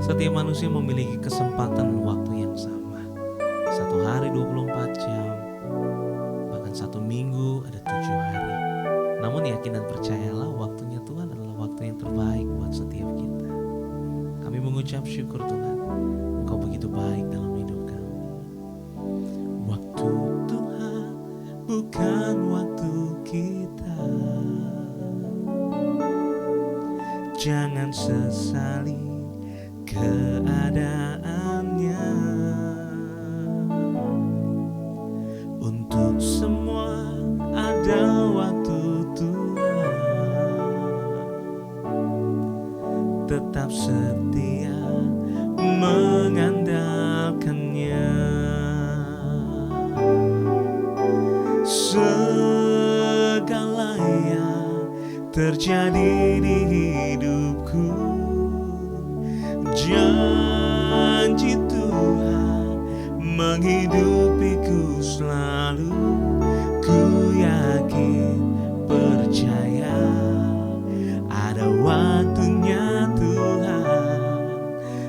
Setiap manusia memiliki kesempatan waktu yang sama. Satu hari 24 jam, bahkan satu minggu ada 7 hari. Namun yakin dan percayalah, waktunya Tuhan adalah waktu yang terbaik buat setiap kita. Kami mengucap syukur Tuhan, Engkau begitu baik dalam hidup kami. Waktu Tuhan bukan waktu kita. Jangan sesali keadaannya. Untuk semua ada waktu Tuhan. Tetap setia mengandalkannya. Segala yang terjadi di hidupku, janji Tuhan menghidupiku selalu. Ku yakin, percaya, ada waktunya Tuhan.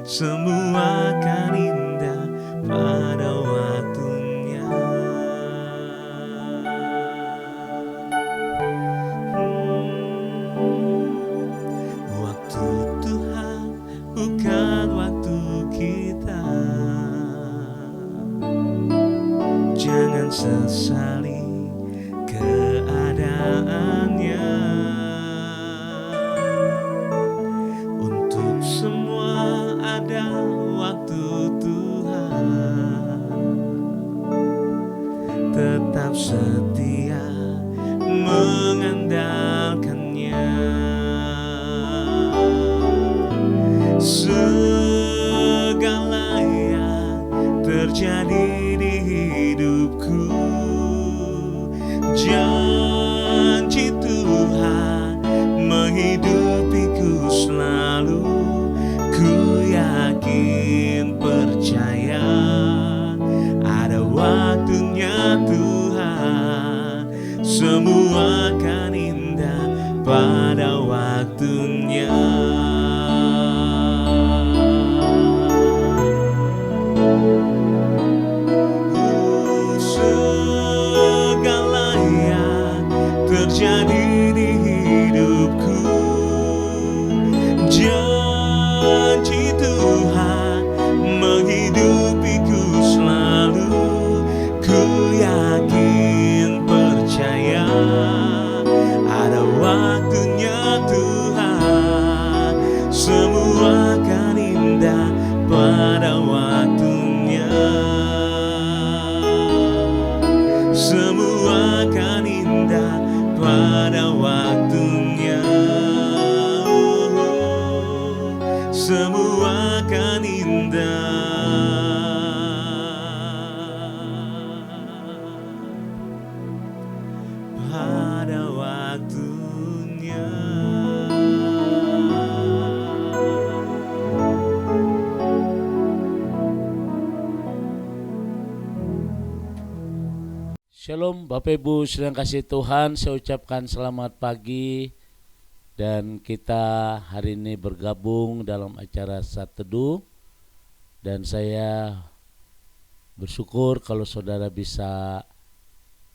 Semua akan indah pada waktunya. Waktu Tuhan bukan waktu kita. Jangan sesali keadaannya. Untuk semua ada waktu Tuhan. Tetap setia mengandalkannya. Segala yang terjadi di hidupku, janji Tuhan menghidupiku selalu. Ku yakin, percaya, ada waktunya Tuhan. Semua akan indah pada waktunya. Segala yang terjadi di hidupku, janji Tuhan menghidupiku selalu. Ku yakin, percaya, ada waktunya Tuhan. Semua akan indah pada waktunya. Semua akan indah pada waktunya. Semua akan indah pada waktunya. Shalom Bapak Ibu sedang kasih Tuhan, saya ucapkan selamat pagi. Dan kita hari ini bergabung dalam acara Saat Teduh. Dan saya bersyukur kalau saudara bisa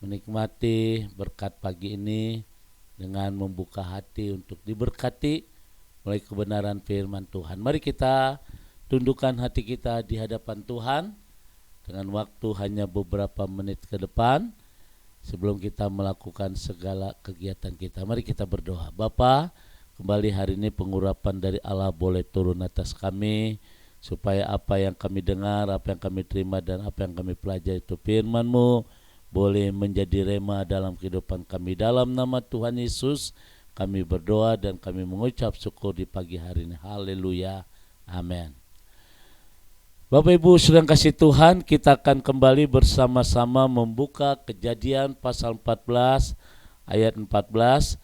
menikmati berkat pagi ini dengan membuka hati untuk diberkati oleh kebenaran firman Tuhan. Mari kita tundukkan hati kita di hadapan Tuhan dengan waktu hanya beberapa menit ke depan sebelum kita melakukan segala kegiatan kita. Mari kita berdoa. Bapa, kembali hari ini pengurapan dari Allah boleh turun atas kami, supaya apa yang kami dengar, apa yang kami terima, dan apa yang kami pelajari itu firman-Mu boleh menjadi rema dalam kehidupan kami. Dalam nama Tuhan Yesus kami berdoa dan kami mengucap syukur di pagi hari ini. Haleluya. Amin. Bapak Ibu sedang kasih Tuhan, kita akan kembali bersama-sama membuka Kejadian pasal 14 ayat 14.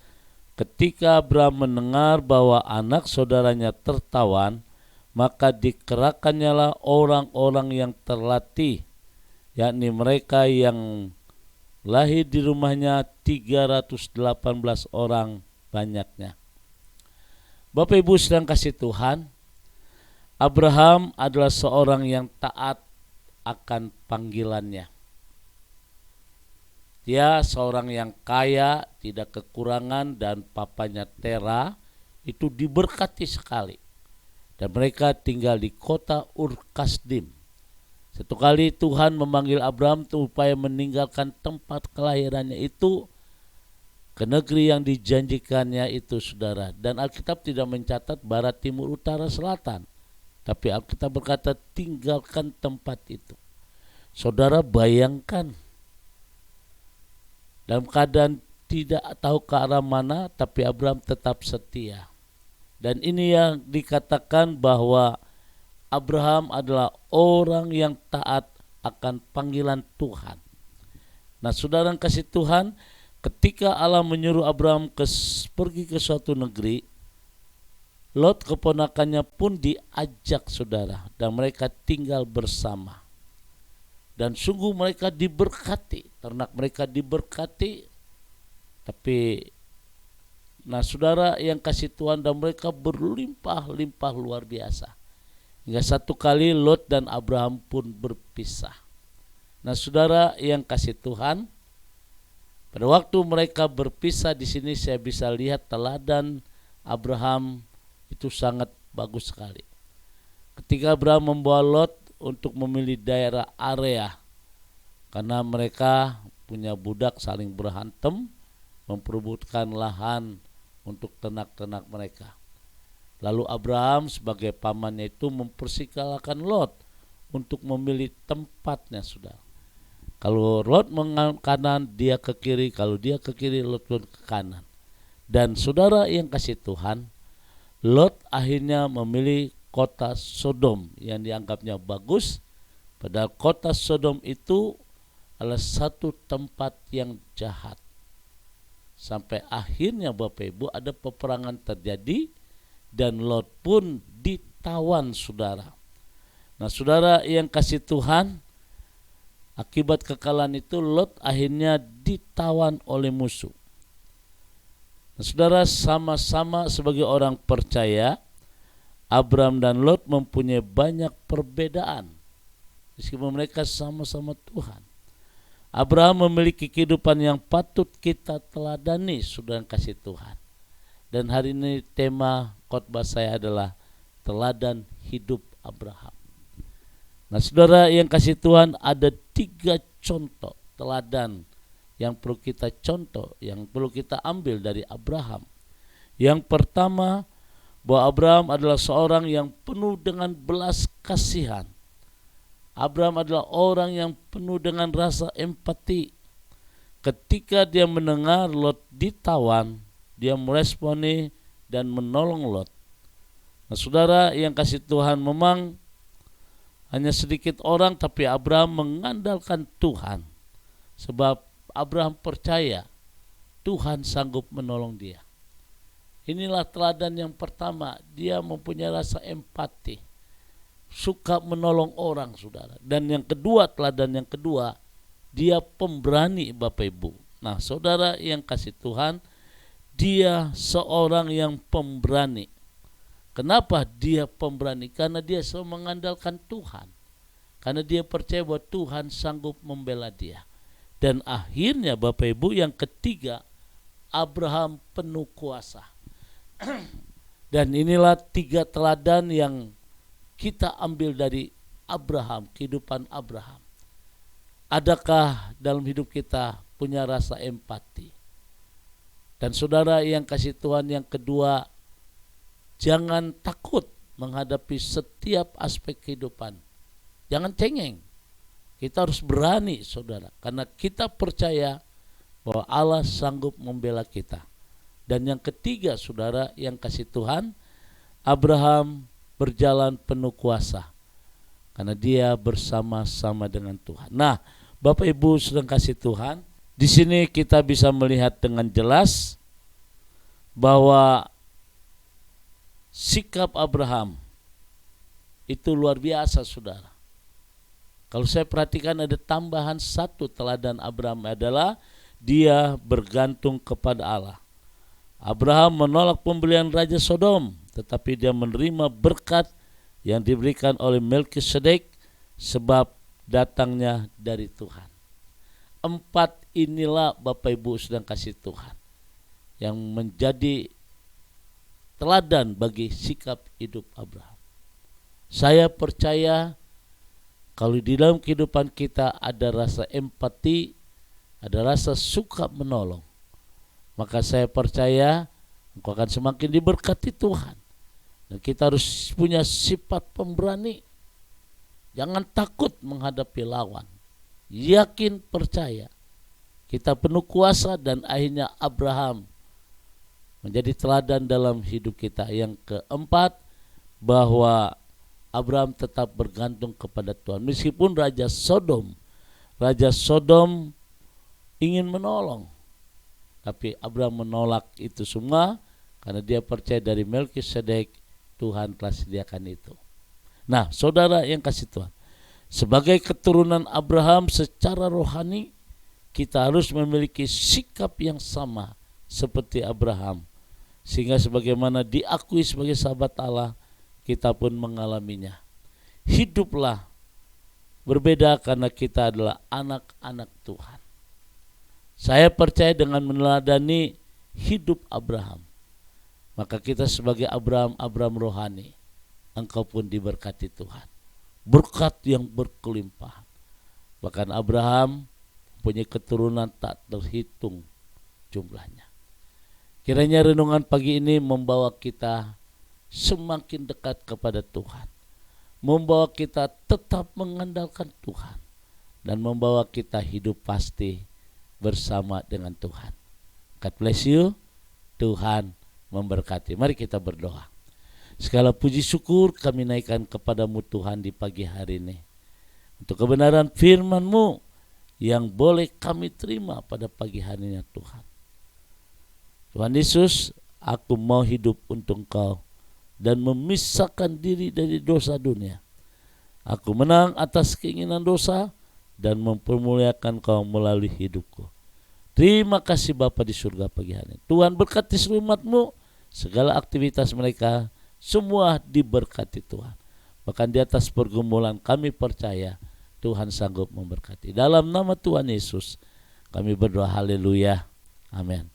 Ketika Abraham mendengar bahwa anak saudaranya tertawan, maka dikerahkannyalah orang-orang yang terlatih, yakni mereka yang lahir di rumahnya 318 orang banyaknya. Bapak Ibu sedang kasih Tuhan, Abraham adalah seorang yang taat akan panggilannya. Dia seorang yang kaya, tidak kekurangan, dan papanya Tera itu diberkati sekali. Dan mereka tinggal di kota Ur Kasdim. Satu kali Tuhan memanggil Abraham supaya meninggalkan tempat kelahirannya itu ke negeri yang dijanjikannya itu, saudara. Dan Alkitab tidak mencatat barat, timur, utara, selatan. Tapi Alkitab berkata tinggalkan tempat itu. Saudara bayangkan, dalam keadaan tidak tahu ke arah mana, tapi Abraham tetap setia. Dan ini yang dikatakan bahwa Abraham adalah orang yang taat akan panggilan Tuhan. Nah, saudara kasih Tuhan, ketika Allah menyuruh Abraham pergi ke suatu negeri, Lot keponakannya pun diajak, saudara, dan mereka tinggal bersama. Dan sungguh mereka diberkati, ternak mereka diberkati. Tapi nah, saudara yang kasih Tuhan, dan mereka berlimpah-limpah luar biasa. Hingga satu kali Lot dan Abraham pun berpisah. Nah, saudara yang kasih Tuhan, pada waktu mereka berpisah di sini saya bisa lihat teladan Abraham itu sangat bagus sekali. Ketika Abraham membawa Lot untuk memilih daerah area, karena mereka punya budak saling berhantem, memperebutkan lahan untuk ternak-ternak mereka. Lalu Abraham sebagai pamannya itu mempersilahkan Lot untuk memilih tempatnya, saudara. Kalau Lot ke kanan, dia ke kiri. Kalau dia ke kiri, Lot pun ke kanan. Dan saudara yang kasih Tuhan, Lot akhirnya memilih kota Sodom yang dianggapnya bagus. Padahal kota Sodom itu adalah satu tempat yang jahat. Sampai akhirnya Bapak Ibu ada peperangan terjadi dan Lot pun ditawan, saudara. Nah, saudara yang kasih Tuhan, akibat kekalahan itu Lot akhirnya ditawan oleh musuh. Nah, saudara, sama-sama sebagai orang percaya, Abraham dan Lot mempunyai banyak perbedaan meskipun mereka sama-sama Tuhan. Abraham memiliki kehidupan yang patut kita teladani, saudara kasih Tuhan. Dan hari ini tema khotbah saya adalah teladan hidup Abraham. Nah, saudara yang kasih Tuhan, ada 3 contoh teladan yang perlu kita contoh, yang perlu kita ambil dari Abraham. Yang pertama, bahwa Abraham adalah seorang yang penuh dengan belas kasihan. Abraham adalah orang yang penuh dengan rasa empati. Ketika dia mendengar Lot ditawan, dia meresponi dan menolong Lot. Nah, saudara yang kasih Tuhan, memang hanya sedikit orang, tapi Abraham mengandalkan Tuhan. Sebab Abraham percaya Tuhan sanggup menolong dia. Inilah teladan yang pertama, dia mempunyai rasa empati, suka menolong orang, saudara. Dan yang kedua, teladan yang kedua, dia pemberani, Bapak Ibu. Nah, saudara yang kasih Tuhan, dia seorang yang pemberani. Kenapa dia pemberani? Karena dia selalu mengandalkan Tuhan. Karena dia percaya bahwa Tuhan sanggup membela dia. Dan akhirnya Bapak Ibu, yang ketiga, Abraham penuh kuasa. Dan inilah 3 teladan yang kita ambil dari Abraham, kehidupan Abraham. Adakah dalam hidup kita punya rasa empati? Dan saudara yang kasih Tuhan, yang kedua, jangan takut menghadapi setiap aspek kehidupan. Jangan cengeng. Kita harus berani, saudara, karena kita percaya bahwa Allah sanggup membela kita. Dan yang ketiga, saudara yang kasih Tuhan, Abraham berjalan penuh kuasa karena dia bersama-sama dengan Tuhan. Nah, Bapak Ibu sedang kasih Tuhan, di sini kita bisa melihat dengan jelas bahwa sikap Abraham itu luar biasa, saudara. Kalau saya perhatikan ada tambahan 1 teladan Abraham adalah dia bergantung kepada Allah. Abraham menolak pembelian Raja Sodom tetapi dia menerima berkat yang diberikan oleh Melkisedek sebab datangnya dari Tuhan. 4 inilah Bapak Ibu sedang kasih Tuhan yang menjadi teladan bagi sikap hidup Abraham. Saya percaya kalau di dalam kehidupan kita ada rasa empati, ada rasa suka menolong, maka saya percaya engkau akan semakin diberkati Tuhan. Dan kita harus punya sifat pemberani. Jangan takut menghadapi lawan. Yakin, percaya. Kita penuh kuasa dan akhirnya Abraham menjadi teladan dalam hidup kita. Yang keempat, bahwa Abraham tetap bergantung kepada Tuhan. Meskipun Raja Sodom ingin menolong, tapi Abraham menolak itu semua karena dia percaya dari Melkisedek Tuhan telah sediakan itu. Nah, saudara yang kasih Tuhan, sebagai keturunan Abraham secara rohani, kita harus memiliki sikap yang sama seperti Abraham, sehingga sebagaimana diakui sebagai sahabat Allah, kita pun mengalaminya. Hiduplah berbeda karena kita adalah anak-anak Tuhan. Saya percaya dengan meneladani hidup Abraham, maka kita sebagai Abraham rohani, engkau pun diberkati Tuhan. Berkat yang berkelimpahan. Bahkan Abraham punya keturunan tak terhitung jumlahnya. Kiranya renungan pagi ini membawa kita semakin dekat kepada Tuhan, membawa kita tetap mengandalkan Tuhan, dan membawa kita hidup pasti bersama dengan Tuhan. God bless you. Tuhan memberkati. Mari kita berdoa. Segala puji syukur kami naikkan kepadamu Tuhan di pagi hari ini, untuk kebenaran firman-Mu yang boleh kami terima pada pagi hari ini Tuhan. Tuhan Yesus, aku mau hidup untuk Engkau dan memisahkan diri dari dosa dunia. Aku menang atas keinginan dosa dan mempermuliakan Engkau melalui hidupku. Terima kasih Bapa di surga pagi hari ini. Tuhan berkati seluruh umat-Mu, segala aktivitas mereka semua diberkati Tuhan. Bahkan di atas pergumulan kami percaya Tuhan sanggup memberkati. Dalam nama Tuhan Yesus kami berdoa, haleluya, amin.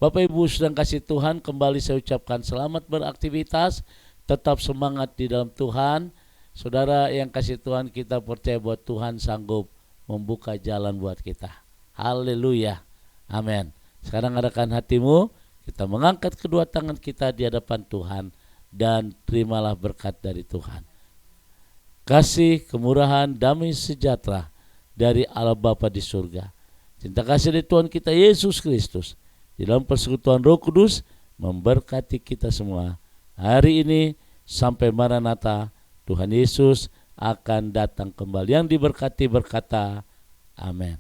Bapak Ibu sedang kasih Tuhan, kembali saya ucapkan selamat beraktivitas, tetap semangat di dalam Tuhan. Saudara yang kasih Tuhan, kita percaya bahwa Tuhan sanggup membuka jalan buat kita. Haleluya, amin. Sekarang arahkan hatimu, kita mengangkat kedua tangan kita di hadapan Tuhan dan terimalah berkat dari Tuhan. Kasih, kemurahan, damai sejahtera dari Allah Bapa di surga, cinta kasih dari Tuhan kita Yesus Kristus di dalam persekutuan Roh Kudus memberkati kita semua hari ini sampai Maranatha. Tuhan Yesus akan datang kembali. Yang diberkati berkata amin.